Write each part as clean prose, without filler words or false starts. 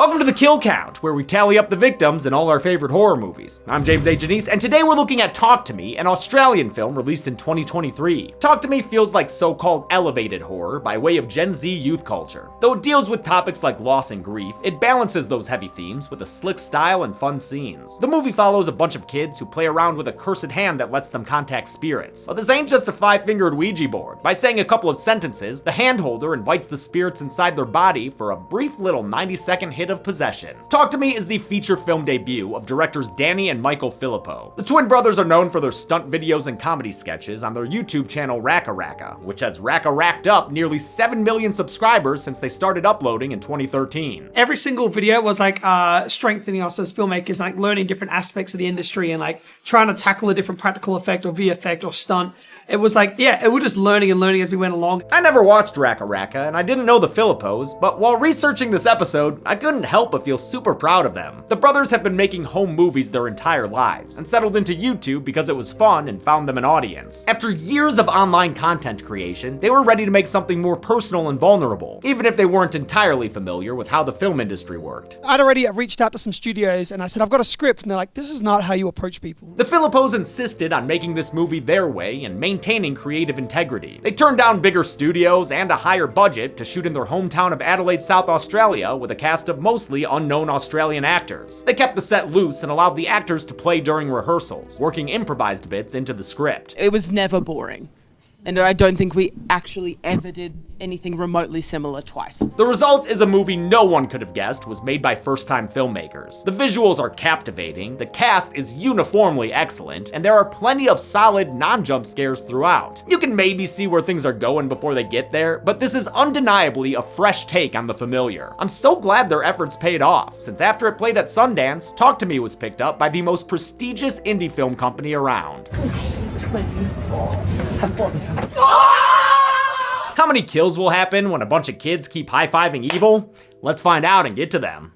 Welcome to the Kill Count, where we tally up the victims in all our favorite horror movies. I'm James A. Janice, and today we're looking at Talk to Me, an Australian film released in 2023. Talk to Me feels like so-called elevated horror by way of Gen Z youth culture. Though it deals with topics like loss and grief, it balances those heavy themes with a slick style and fun scenes. The movie follows a bunch of kids who play around with a cursed hand that lets them contact spirits. But this ain't just a five-fingered Ouija board. By saying a couple of sentences, the handholder invites the spirits inside their body for a brief little 90-second hit of possession. Talk to Me is the feature film debut of directors Danny and Michael Filippo. The twin brothers are known for their stunt videos and comedy sketches on their YouTube channel Racka, which has racked up nearly 7 million subscribers since they started uploading in 2013. Every single video was like strengthening us as filmmakers, like learning different aspects of the industry and like trying to tackle a different practical effect or VFX or stunt. It was like, yeah, we're just learning and learning as we went along. I never watched Racka, and I didn't know the Filippos, but while researching this episode, I couldn't help but feel super proud of them. The brothers have been making home movies their entire lives, and settled into YouTube because it was fun and found them an audience. After years of online content creation, they were ready to make something more personal and vulnerable, even if they weren't entirely familiar with how the film industry worked. I'd already reached out to some studios, and I said, I've got a script, and they're like, this is not how you approach people. The Filippos insisted on making this movie their way and maintaining creative integrity. They turned down bigger studios and a higher budget to shoot in their hometown of Adelaide, South Australia, with a cast of mostly unknown Australian actors. They kept the set loose and allowed the actors to play during rehearsals, working improvised bits into the script. It was never boring. And I don't think we actually ever did anything remotely similar twice. The result is a movie no one could have guessed was made by first-time filmmakers. The visuals are captivating, the cast is uniformly excellent, and there are plenty of solid non-jump scares throughout. You can maybe see where things are going before they get there, but this is undeniably a fresh take on the familiar. I'm so glad their efforts paid off, since after it played at Sundance, Talk to Me was picked up by the most prestigious indie film company around. 24. How many kills will happen when a bunch of kids keep high-fiving evil? Let's find out and get to them.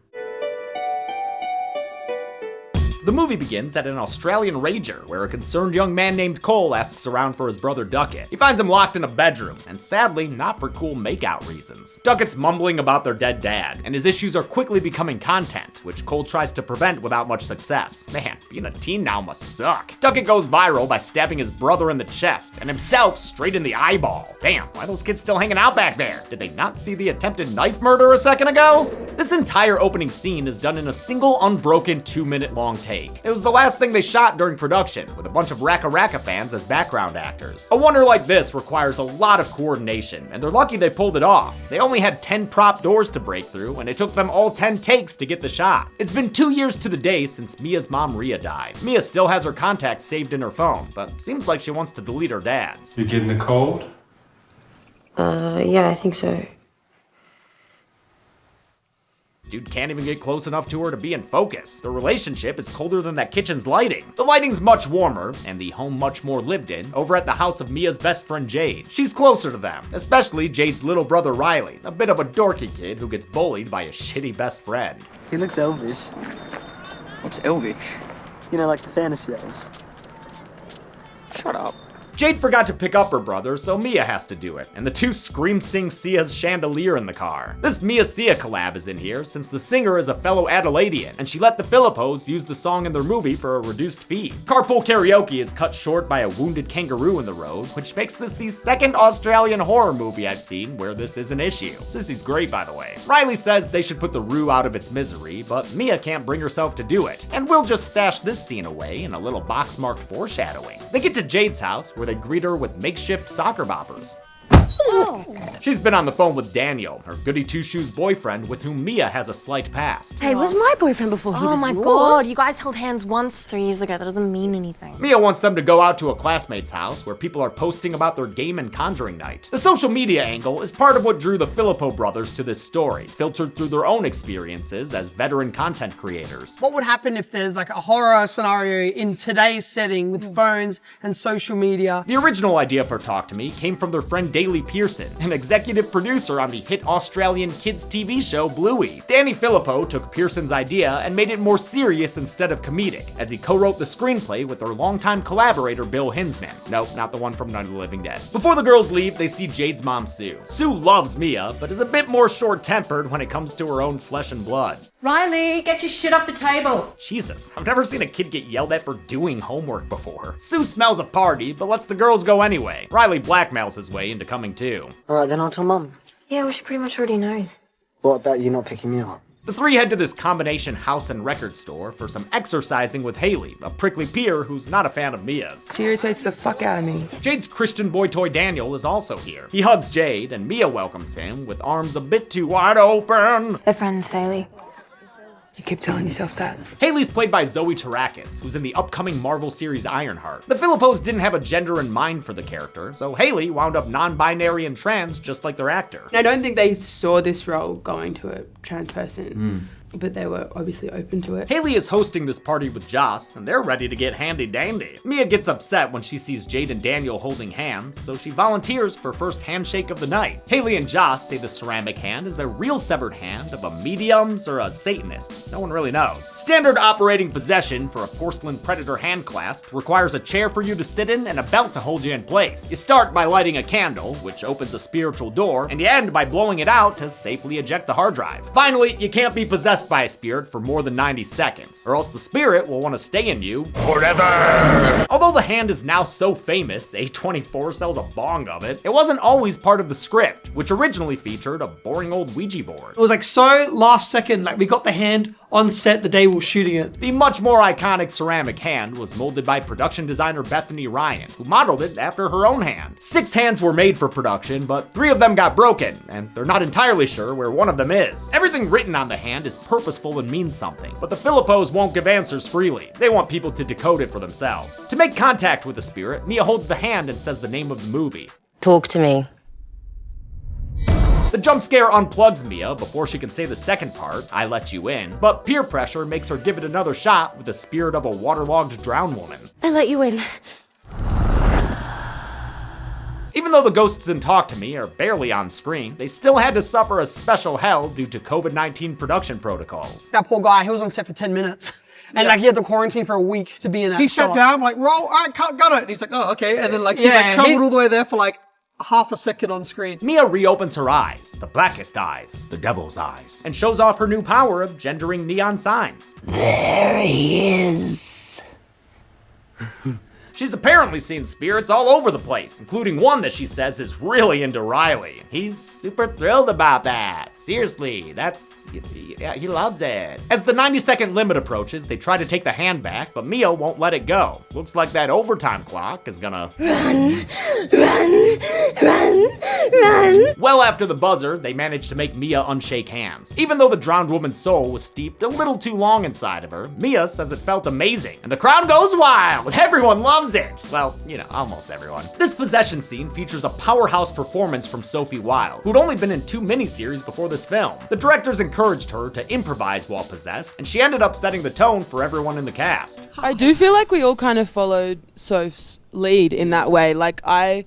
The movie begins at an Australian rager, where a concerned young man named Cole asks around for his brother Duckett. He finds him locked in a bedroom, and sadly, not for cool makeout reasons. Duckett's mumbling about their dead dad, and his issues are quickly becoming content, which Cole tries to prevent without much success. Man, being a teen now must suck. Duckett goes viral by stabbing his brother in the chest, and himself straight in the eyeball. Damn, why are those kids still hanging out back there? Did they not see the attempted knife murder a second ago? This entire opening scene is done in a single unbroken 2-minute long take. It was the last thing they shot during production, with a bunch of Racka fans as background actors. A wonder like this requires a lot of coordination, and they're lucky they pulled it off. They only had 10 prop doors to break through, and it took them all 10 takes to get the shot. It's been 2 years to the day since Mia's mom Ria died. Mia still has her contacts saved in her phone, but seems like she wants to delete her dad's. You getting a cold? Yeah, I think so. Dude can't even get close enough to her to be in focus. Their relationship is colder than that kitchen's lighting. The lighting's much warmer, and the home much more lived in, over at the house of Mia's best friend Jade. She's closer to them, especially Jade's little brother Riley, a bit of a dorky kid who gets bullied by a shitty best friend. He looks elvish. What's elvish? You know, like the fantasy elves. Shut up. Jade forgot to pick up her brother, so Mia has to do it, and the two scream-sing Sia's chandelier in the car. This Mia-Sia collab is in here, since the singer is a fellow Adelaidean, and she let the Filippos use the song in their movie for a reduced fee. Carpool karaoke is cut short by a wounded kangaroo in the road, which makes this the second Australian horror movie I've seen where this is an issue. Sissy's great, by the way. Riley says they should put the Roo out of its misery, but Mia can't bring herself to do it, and we'll just stash this scene away in a little box-marked foreshadowing. They get to Jade's house, where they greet her with makeshift soccer boppers. She's been on the phone with Daniel, her goody two-shoes boyfriend with whom Mia has a slight past. Hey, was my boyfriend before he was Oh my yours? god, you guys held hands once 3 years ago. That doesn't mean anything. Mia wants them to go out to a classmate's house where people are posting about their game and conjuring night. The social media angle is part of what drew the Filippo brothers to this story, filtered through their own experiences as veteran content creators. What would happen if there's like a horror scenario in today's setting with phones and social media? The original idea for Talk to Me came from their friend Daley Pearson, an executive producer on the hit Australian kids TV show Bluey. Danny Filippo took Pearson's idea and made it more serious instead of comedic, as he co-wrote the screenplay with their longtime collaborator Bill Hinsman. Nope, not the one from Night of the Living Dead. Before the girls leave, they see Jade's mom Sue. Sue loves Mia, but is a bit more short-tempered when it comes to her own flesh and blood. Riley, get your shit off the table. Jesus, I've never seen a kid get yelled at for doing homework before. Sue smells a party, but lets the girls go anyway. Riley blackmails his way into coming too. Alright, then I'll tell Mum. Yeah, well, she pretty much already knows. What about you not picking me up? The three head to this combination house and record store for some exercising with Haley, a prickly peer who's not a fan of Mia's. She irritates the fuck out of me. Jade's Christian boy toy Daniel is also here. He hugs Jade, and Mia welcomes him with arms a bit too wide open. They're friends, Haley. You keep telling yourself that. Haley's played by Zoe Terakis, who's in the upcoming Marvel series Ironheart. The Philippos didn't have a gender in mind for the character, so Haley wound up non-binary and trans just like their actor. I don't think they saw this role going to a trans person. But they were obviously open to it. Haley is hosting this party with Joss, and they're ready to get handy-dandy. Mia gets upset when she sees Jade and Daniel holding hands, so she volunteers for first handshake of the night. Haley and Joss say the ceramic hand is a real severed hand of a mediums or a Satanist. No one really knows. Standard operating possession for a porcelain predator hand clasp requires a chair for you to sit in and a belt to hold you in place. You start by lighting a candle, which opens a spiritual door, and you end by blowing it out to safely eject the hard drive. Finally, you can't be possessed by a spirit for more than 90 seconds, or else the spirit will want to stay in you forever. Although the hand is now so famous, A24 sells a bong of it, it wasn't always part of the script, which originally featured a boring old Ouija board. It was like so last second, like we got the hand on set the day we were shooting it. The much more iconic ceramic hand was molded by production designer Bethany Ryan, who modeled it after her own hand. 6 hands were made for production, but 3 of them got broken, and they're not entirely sure where one of them is. Everything written on the hand is purposeful and means something, but the Philippos won't give answers freely. They want people to decode it for themselves. To make contact with the spirit, Mia holds the hand and says the name of the movie. Talk to me. The jump scare unplugs Mia before she can say the second part, I let you in, but peer pressure makes her give it another shot with the spirit of a waterlogged drowned woman. I let you in. Even though the ghosts in Talk to Me are barely on screen, they still had to suffer a special hell due to COVID-19 production protocols. That poor guy, he was on set for 10 minutes. And like he had to quarantine for a week to be in that. He sat down, like, roll, all right, got it. And he's like, oh, okay. And then like he like traveled all the way there for like half a second on screen. Mia reopens her eyes, the blackest eyes, the devil's eyes, and shows off her new power of gendering neon signs. There he is. She's apparently seen spirits all over the place, including one that she says is really into Riley. He's super thrilled about that. Seriously, yeah, he loves it. As the 90-second limit approaches, they try to take the hand back, but Mia won't let it go. Looks like that overtime clock is gonna run. Well after the buzzer, they manage to make Mia unshake hands. Even though the drowned woman's soul was steeped a little too long inside of her, Mia says it felt amazing, and the crowd goes wild. Everyone loves it. Well, you know, almost everyone. This possession scene features a powerhouse performance from Sophie Wilde, who'd only been in 2 miniseries before this film. The directors encouraged her to improvise while possessed, and she ended up setting the tone for everyone in the cast. I do feel like we all kind of followed Soph's lead in that way. Like, I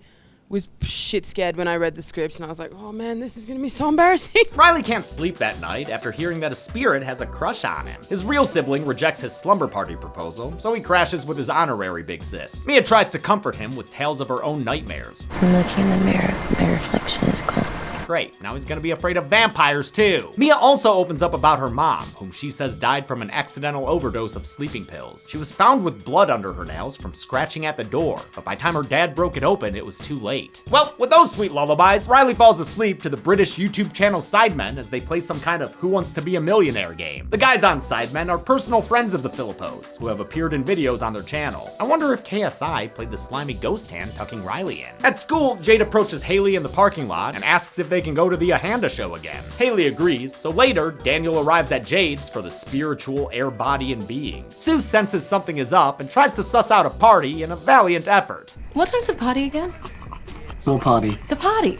was shit scared when I read the script and I was like, oh man, this is gonna be so embarrassing. Riley can't sleep that night after hearing that a spirit has a crush on him. His real sibling rejects his slumber party proposal, so he crashes with his honorary big sis. Mia tries to comfort him with tales of her own nightmares. I'm looking in the mirror. My reflection is gone. Great, now he's gonna be afraid of vampires too. Mia also opens up about her mom, whom she says died from an accidental overdose of sleeping pills. She was found with blood under her nails from scratching at the door, but by the time her dad broke it open, it was too late. Well, with those sweet lullabies, Riley falls asleep to the British YouTube channel Sidemen as they play some kind of Who Wants to Be a Millionaire game. The guys on Sidemen are personal friends of the Philippos, who have appeared in videos on their channel. I wonder if KSI played the slimy ghost hand tucking Riley in. At school, Jade approaches Haley in the parking lot and asks if they can go to the Ahanda show again. Haley agrees, so later, Daniel arrives at Jade's for the spiritual air body and being. Sue senses something is up and tries to suss out a party in a valiant effort. What time's the party again? More party. The party?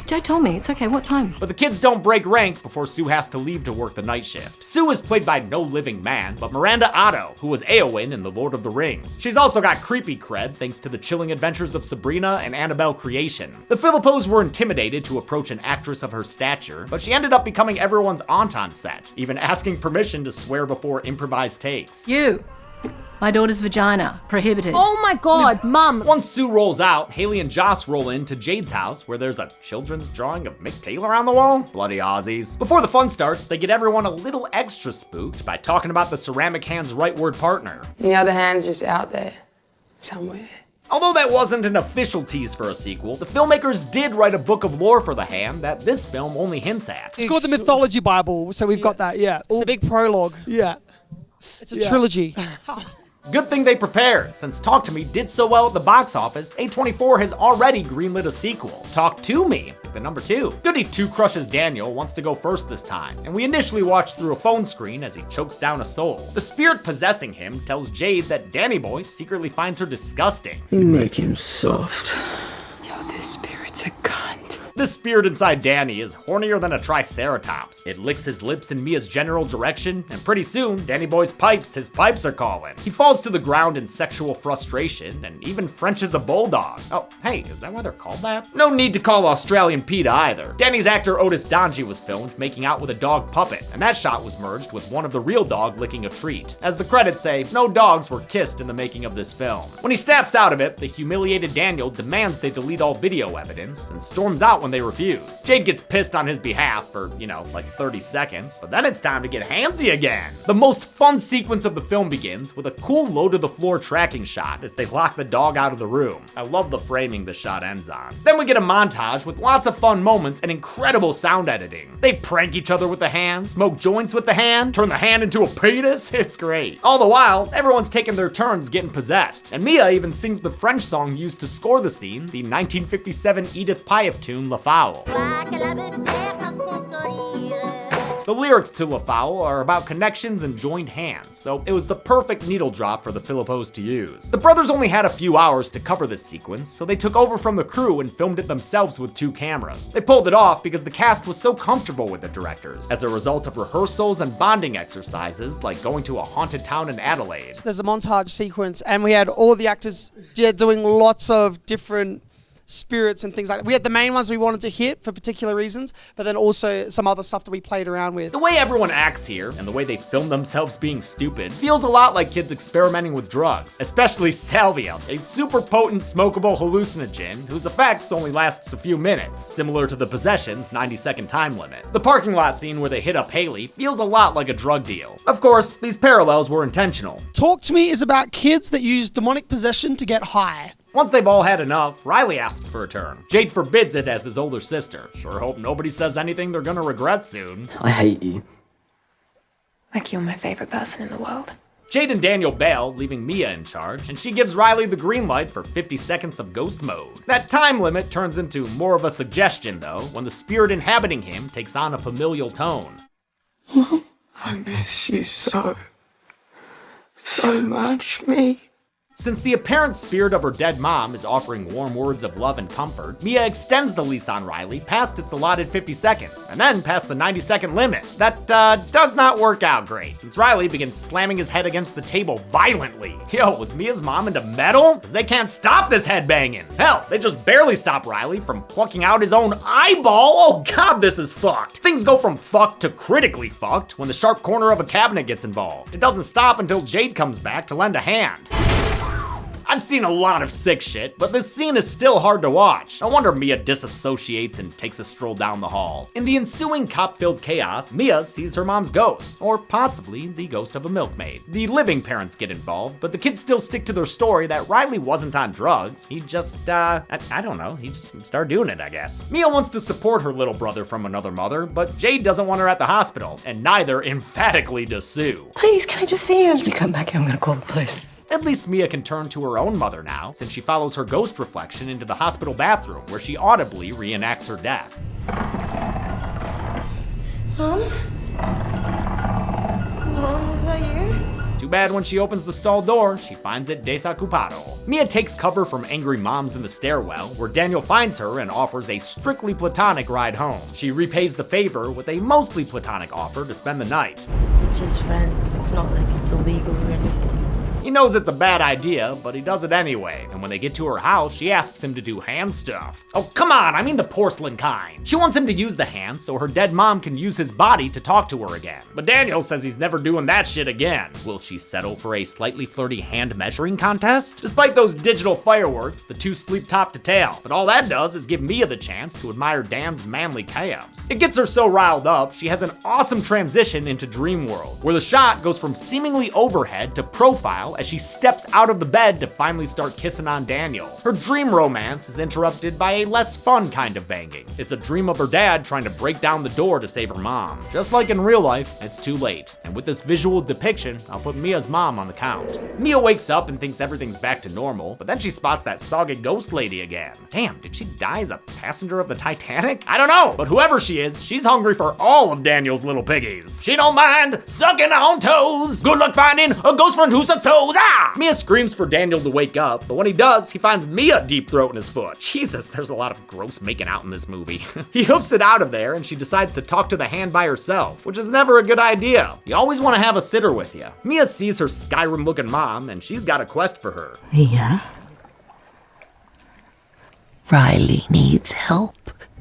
Joe told me. It's okay. What time? But the kids don't break rank before Sue has to leave to work the night shift. Sue is played by no living man, but Miranda Otto, who was Éowyn in The Lord of the Rings. She's also got creepy cred thanks to the chilling adventures of Sabrina and Annabelle Creation. The Philippos were intimidated to approach an actress of her stature, but she ended up becoming everyone's aunt on set, even asking permission to swear before improvised takes. You. My daughter's vagina. Prohibited. Oh my god, Mum! Once Sue rolls out, Haley and Joss roll into Jade's house where there's a children's drawing of Mick Taylor on the wall. Bloody Aussies. Before the fun starts, they get everyone a little extra spooked by talking about the ceramic hand's rightward partner. The other hand's just out there, somewhere. Although that wasn't an official tease for a sequel, the filmmakers did write a book of lore for the hand that this film only hints at. It's called the Mythology Bible, so we've got that, yeah. It's a big prologue. Yeah. It's a trilogy. Good thing they prepared, since Talk to Me did so well at the box office, A24 has already greenlit a sequel, Talk to Me, the number 2. Goody 2 crushes Daniel wants to go first this time, and we initially watch through a phone screen as he chokes down a soul. The spirit possessing him tells Jade that Danny Boy secretly finds her disgusting. You make him soft. Yo, this spirit's a cunt. The spirit inside Danny is hornier than a triceratops. It licks his lips in Mia's general direction, and pretty soon, Danny Boy's his pipes are calling. He falls to the ground in sexual frustration, and even Frenches a bulldog. Oh, hey, is that why they're called that? No need to call Australian PETA either. Danny's actor Otis Donji was filmed making out with a dog puppet, and that shot was merged with one of the real dog licking a treat. As the credits say, no dogs were kissed in the making of this film. When he snaps out of it, the humiliated Daniel demands they delete all video evidence, and storms out when they refuse. Jade gets pissed on his behalf for, like 30 seconds, but then it's time to get handsy again. The most fun sequence of the film begins with a cool low-to-the-floor tracking shot as they lock the dog out of the room. I love the framing the shot ends on. Then we get a montage with lots of fun moments and incredible sound editing. They prank each other with the hand, smoke joints with the hand, turn the hand into a penis. It's great. All the while, everyone's taking their turns getting possessed, and Mia even sings the French song used to score the scene, the 1957 Edith Piaf tune La Foule. The lyrics to La Foule are about connections and joined hands, so it was the perfect needle drop for the Philippos to use. The brothers only had a few hours to cover this sequence, so they took over from the crew and filmed it themselves with 2 cameras. They pulled it off because the cast was so comfortable with the directors, as a result of rehearsals and bonding exercises like going to a haunted town in Adelaide. There's a montage sequence, and we had all the actors doing lots of different spirits and things like that. We had the main ones we wanted to hit for particular reasons, but then also some other stuff that we played around with. The way everyone acts here, and the way they film themselves being stupid, feels a lot like kids experimenting with drugs, especially salvia, a super potent smokable hallucinogen whose effects only lasts a few minutes, similar to the Possession's 90-second time limit. The parking lot scene where they hit up Haley feels a lot like a drug deal. Of course, these parallels were intentional. Talk to Me is about kids that use demonic possession to get high. Once they've all had enough, Riley asks for a turn. Jade forbids it as his older sister. Sure hope nobody says anything they're gonna regret soon. I hate you. Like you're my favorite person in the world. Jade and Daniel bail, leaving Mia in charge, and she gives Riley the green light for 50 seconds of ghost mode. That time limit turns into more of a suggestion though, when the spirit inhabiting him takes on a familial tone. I miss you so much, me. Since the apparent spirit of her dead mom is offering warm words of love and comfort, Mia extends the leash on Riley past its allotted 50 seconds, and then past the 90-second limit. That does not work out great, since Riley begins slamming his head against the table violently. Yo, was Mia's mom into metal? Because they can't stop this headbanging. Hell, they just barely stop Riley from plucking out his own eyeball. Oh god, this is fucked. Things go from fucked to critically fucked when the sharp corner of a cabinet gets involved. It doesn't stop until Jade comes back to lend a hand. I've seen a lot of sick shit, but this scene is still hard to watch. No wonder Mia disassociates and takes a stroll down the hall. In the ensuing cop-filled chaos, Mia sees her mom's ghost, or possibly the ghost of a milkmaid. The living parents get involved, but the kids still stick to their story that Riley wasn't on drugs. He just, I don't know, he just started doing it, I guess. Mia wants to support her little brother from another mother, but Jade doesn't want her at the hospital, and neither emphatically does Sue. Please, can I just see him? If you come back here, I'm gonna call the police. At least Mia can turn to her own mother now, since she follows her ghost reflection into the hospital bathroom, where she audibly reenacts her death. Mom? Mom, is that you? Too bad when she opens the stall door, she finds it desocupado. Mia takes cover from angry moms in the stairwell, where Daniel finds her and offers a strictly platonic ride home. She repays the favor with a mostly platonic offer to spend the night. We're just friends. It's not like it's illegal or anything. He knows it's a bad idea, but he does it anyway, and when they get to her house, she asks him to do hand stuff. Oh, come on, I mean the porcelain kind. She wants him to use the hand so her dead mom can use his body to talk to her again. But Daniel says he's never doing that shit again. Will she settle for a slightly flirty hand measuring contest? Despite those digital fireworks, the two sleep top to tail, but all that does is give Mia the chance to admire Dan's manly calves. It gets her so riled up, she has an awesome transition into Dream World, where the shot goes from seemingly overhead to profile as she steps out of the bed to finally start kissing on Daniel. Her dream romance is interrupted by a less fun kind of banging. It's a dream of her dad trying to break down the door to save her mom. Just like in real life, it's too late. And with this visual depiction, I'll put Mia's mom on the count. Mia wakes up and thinks everything's back to normal, but then she spots that soggy ghost lady again. Damn, did she die as a passenger of the Titanic? I don't know, but whoever she is, she's hungry for all of Daniel's little piggies. She don't mind sucking on toes. Good luck finding a ghost friend who sucks toes. Ah! Mia screams for Daniel to wake up, but when he does, he finds Mia deep throating his foot. Jesus, there's a lot of gross making out in this movie. He hoofs it out of there and she decides to talk to the hand by herself, which is never a good idea. You always want to have a sitter with you. Mia sees her Skyrim looking mom and she's got a quest for her. Mia? Riley needs help.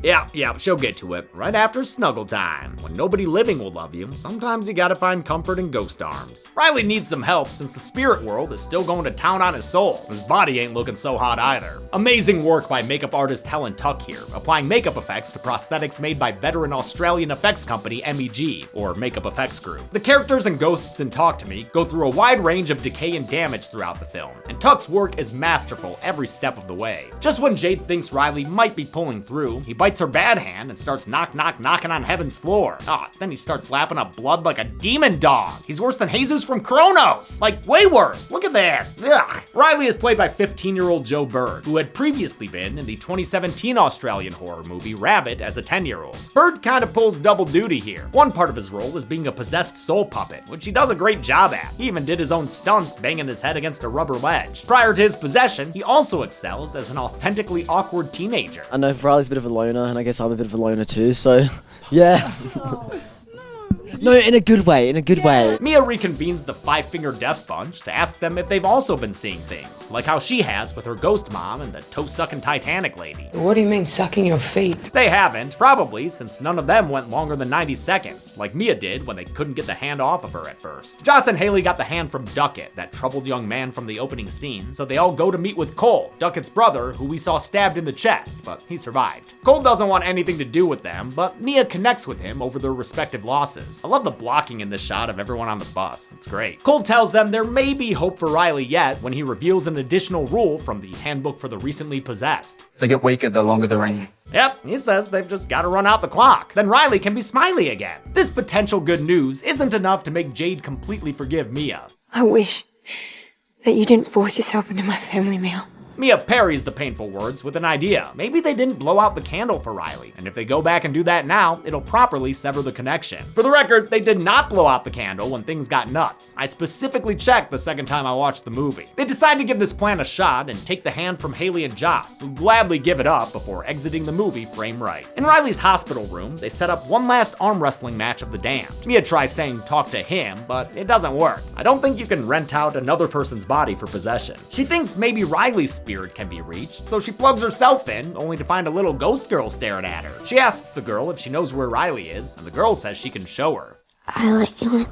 Yeah, she'll get to it. Right after snuggle time. When nobody living will love you, sometimes you gotta find comfort in ghost arms. Riley needs some help since the spirit world is still going to town on his soul. His body ain't looking so hot either. Amazing work by makeup artist Helen Tuck here, applying makeup effects to prosthetics made by veteran Australian effects company MEG, or Makeup Effects Group. The characters and ghosts in Talk to Me go through a wide range of decay and damage throughout the film, and Tuck's work is masterful every step of the way. Just when Jade thinks Riley might be pulling through, he bites her bad hand and starts knocking on heaven's floor. Then he starts lapping up blood like a demon dog. He's worse than Jesus from Kronos. Like, way worse. Look at this. Ugh. Riley is played by 15-year-old Joe Bird, who had previously been in the 2017 Australian horror movie Rabbit as a 10-year-old. Bird kind of pulls double duty here. One part of his role is being a possessed soul puppet, which he does a great job at. He even did his own stunts banging his head against a rubber ledge. Prior to his possession, he also excels as an authentically awkward teenager. I know Riley's a bit of a loner, and I guess I'm a bit of a loner too, so yeah. No, in a good way, Mia reconvenes the Five-Finger Death Bunch to ask them if they've also been seeing things, like how she has with her ghost mom and the toe-sucking Titanic lady. What do you mean, sucking your feet? They haven't, probably since none of them went longer than 90 seconds, like Mia did when they couldn't get the hand off of her at first. Joss and Haley got the hand from Duckett, that troubled young man from the opening scene, so they all go to meet with Cole, Duckett's brother, who we saw stabbed in the chest, but he survived. Cole doesn't want anything to do with them, but Mia connects with him over their respective losses. I love the blocking in this shot of everyone on the bus. It's great. Cole tells them there may be hope for Riley yet when he reveals an additional rule from the handbook for the recently possessed. They get weaker the longer they're in. Yep, he says they've just gotta run out the clock. Then Riley can be Smiley again. This potential good news isn't enough to make Jade completely forgive Mia. I wish that you didn't force yourself into my family meal. Mia parries the painful words with an idea. Maybe they didn't blow out the candle for Riley, and if they go back and do that now, it'll properly sever the connection. For the record, they did not blow out the candle when things got nuts. I specifically checked the second time I watched the movie. They decide to give this plan a shot and take the hand from Haley and Joss, who gladly give it up before exiting the movie frame right. In Riley's hospital room, they set up one last arm wrestling match of the damned. Mia tries saying talk to him, but it doesn't work. I don't think you can rent out another person's body for possession. She thinks maybe Riley's spirit can be reached, so she plugs herself in, only to find a little ghost girl staring at her. She asks the girl if she knows where Riley is, and the girl says she can show her. I let you in.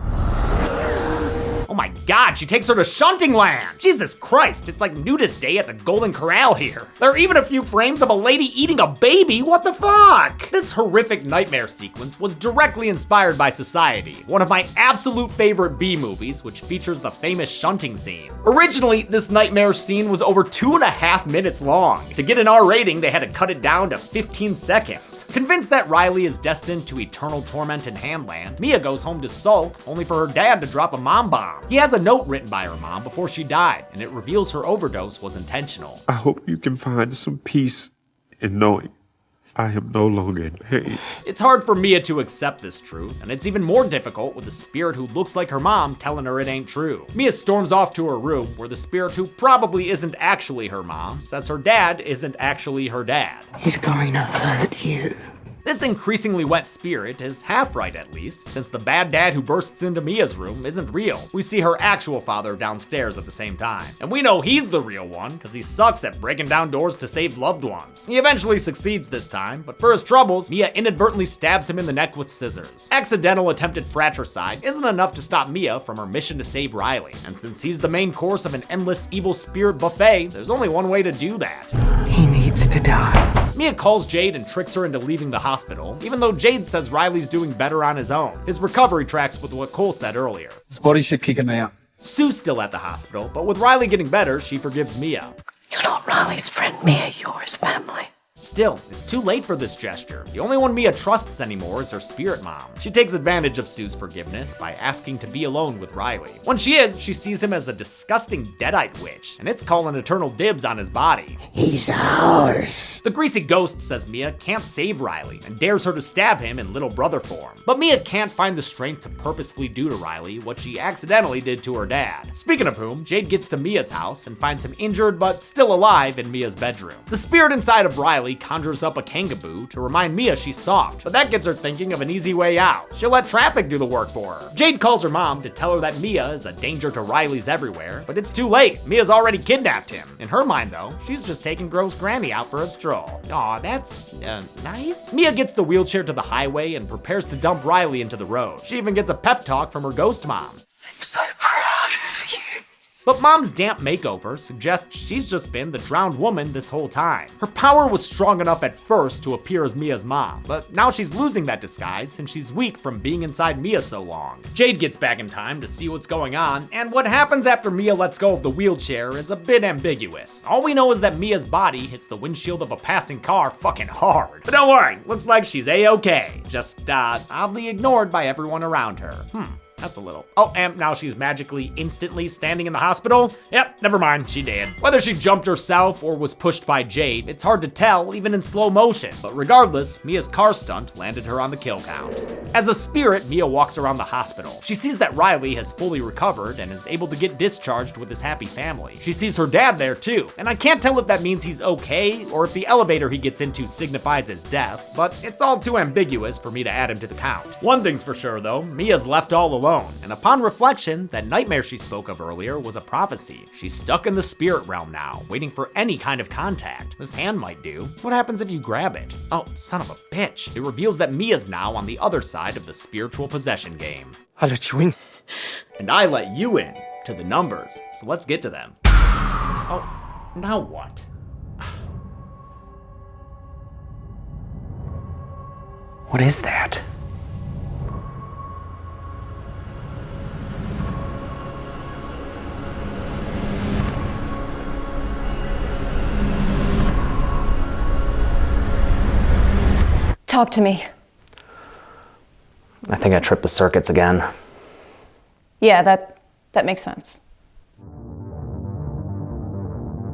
Oh my god, she takes her to shunting land! Jesus Christ, it's like nudist day at the Golden Corral here. There are even a few frames of a lady eating a baby, what the fuck? This horrific nightmare sequence was directly inspired by Society, one of my absolute favorite B movies, which features the famous shunting scene. Originally, this nightmare scene was over 2.5 minutes long. To get an R rating, they had to cut it down to 15 seconds. Convinced that Riley is destined to eternal torment in Handland, Mia goes home to sulk, only for her dad to drop a mom bomb. He has a note written by her mom before she died, and it reveals her overdose was intentional. I hope you can find some peace in knowing I am no longer in pain. It's hard for Mia to accept this truth, and it's even more difficult with a spirit who looks like her mom telling her it ain't true. Mia storms off to her room, where the spirit who probably isn't actually her mom says her dad isn't actually her dad. He's going to hurt you. This increasingly wet spirit is half right at least, since the bad dad who bursts into Mia's room isn't real. We see her actual father downstairs at the same time. And we know he's the real one, because he sucks at breaking down doors to save loved ones. He eventually succeeds this time, but for his troubles, Mia inadvertently stabs him in the neck with scissors. Accidental attempted fratricide isn't enough to stop Mia from her mission to save Riley, and since he's the main course of an endless evil spirit buffet, there's only one way to do that. He needs to die. Mia calls Jade and tricks her into leaving the hospital, even though Jade says Riley's doing better on his own. His recovery tracks with what Cole said earlier. His body should kick him out. Sue's still at the hospital, but with Riley getting better, she forgives Mia. You're not Riley's friend, Mia. You're his family. Still, it's too late for this gesture. The only one Mia trusts anymore is her spirit mom. She takes advantage of Sue's forgiveness by asking to be alone with Riley. When she is, she sees him as a disgusting deadite witch, and it's calling eternal dibs on his body. He's ours. The greasy ghost says Mia can't save Riley and dares her to stab him in little brother form. But Mia can't find the strength to purposefully do to Riley what she accidentally did to her dad. Speaking of whom, Jade gets to Mia's house and finds him injured but still alive in Mia's bedroom. The spirit inside of Riley conjures up a kangaboo to remind Mia she's soft, but that gets her thinking of an easy way out. She'll let traffic do the work for her. Jade calls her mom to tell her that Mia is a danger to Riley's everywhere, but it's too late. Mia's already kidnapped him. In her mind though, she's just taking gross granny out for a stroll. Aw, that's nice. Mia gets the wheelchair to the highway and prepares to dump Riley into the road. She even gets a pep talk from her ghost mom. I'm so proud of you. But Mom's damp makeover suggests she's just been the drowned woman this whole time. Her power was strong enough at first to appear as Mia's mom, but now she's losing that disguise since she's weak from being inside Mia so long. Jade gets back in time to see what's going on, and what happens after Mia lets go of the wheelchair is a bit ambiguous. All we know is that Mia's body hits the windshield of a passing car fucking hard. But don't worry, looks like she's A-okay, just oddly ignored by everyone around her. That's a little. Oh, and now she's magically instantly standing in the hospital? Yep, never mind, she did. Whether she jumped herself or was pushed by Jade, it's hard to tell even in slow motion. But regardless, Mia's car stunt landed her on the kill count. As a spirit, Mia walks around the hospital. She sees that Riley has fully recovered and is able to get discharged with his happy family. She sees her dad there too, and I can't tell if that means he's okay or if the elevator he gets into signifies his death, but it's all too ambiguous for me to add him to the count. One thing's for sure though, Mia's left all alone. And upon reflection, that nightmare she spoke of earlier was a prophecy. She's stuck in the spirit realm now, waiting for any kind of contact. This hand might do. What happens if you grab it? Oh, son of a bitch. It reveals that Mia's now on the other side of the spiritual possession game. I let you in. And I let you in to the numbers. So let's get to them. Oh, now what? What is that? Talk to me. I think I tripped the circuits again. Yeah, that makes sense.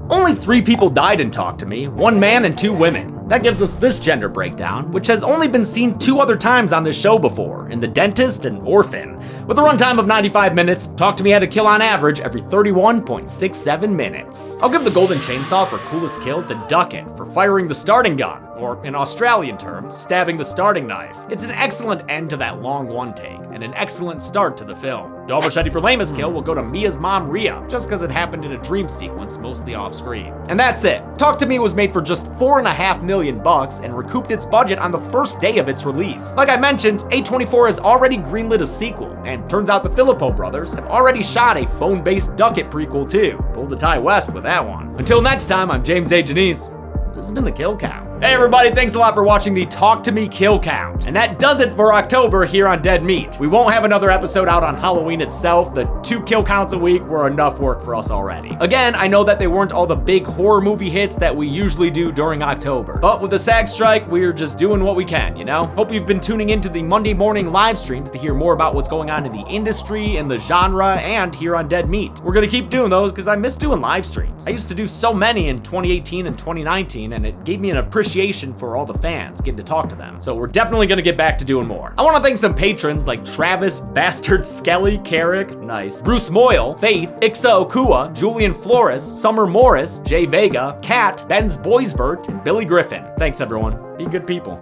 Only 3 people died in Talk to Me, 1 man and 2 women. That gives us this gender breakdown, which has only been seen 2 other times on this show before, in The Dentist and Orphan. With a runtime of 95 minutes, Talk to Me had a kill on average every 31.67 minutes. I'll give the Golden Chainsaw for coolest kill to Duckett for firing the starting gun, or in Australian terms, stabbing the starting knife. It's an excellent end to that long one take, and an excellent start to the film. Dog Machete for lamest kill will go to Mia's mom Rhea, just because it happened in a dream sequence mostly off screen. And that's it. Talk to Me was made for just $4.5 million and recouped its budget on the first day of its release. Like I mentioned, A24 has already greenlit a sequel, and turns out the Filippo brothers have already shot a phone-based Duckett prequel too. Pulled the Ty West with that one. Until next time, I'm James A. Janice. This has been the Kill Count. Hey everybody, thanks a lot for watching the Talk to Me Kill Count. And that does it for October here on Dead Meat. We won't have another episode out on Halloween itself. The 2 kill counts a week were enough work for us already. Again, I know that they weren't all the big horror movie hits that we usually do during October. But with the SAG strike, we're just doing what we can, you know? Hope you've been tuning into the Monday morning live streams to hear more about what's going on in the industry, in the genre, and here on Dead Meat. We're gonna keep doing those because I miss doing live streams. I used to do so many in 2018 and 2019, and it gave me an appreciation for all the fans, getting to talk to them. So we're definitely gonna get back to doing more. I wanna thank some patrons like Travis, Bastard Skelly, Carrick, nice, Bruce Moyle, Faith, Ixa Okua, Julian Flores, Summer Morris, Jay Vega, Kat, Ben's Boysvert, and Billy Griffin. Thanks everyone. Be good people.